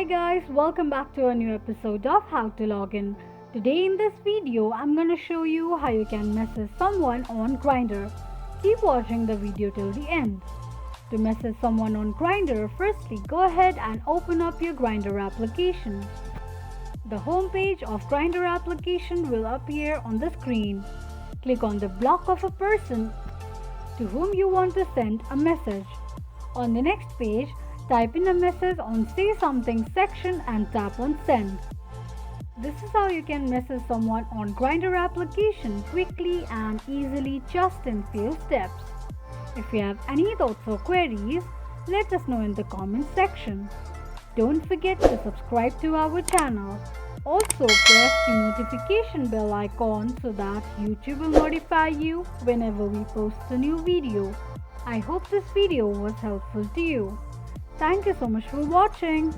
Hi guys, welcome back to a new episode of How to Login. Today in this video, I'm gonna show you how you can message someone on Grindr. Keep watching the video till the end. To message someone on Grindr, firstly go ahead and open up your Grindr application. The home page of Grindr application will appear on the screen. Click on the block of a person to whom you want to send a message. On the next page, type in a message on Say Something section and tap on Send. This is how you can message someone on Grindr application quickly and easily just in few steps. If you have any thoughts or queries, let us know in the comment section. Don't forget to subscribe to our channel. Also press the notification bell icon so that YouTube will notify you whenever we post a new video. I hope this video was helpful to you. Thank you so much for watching.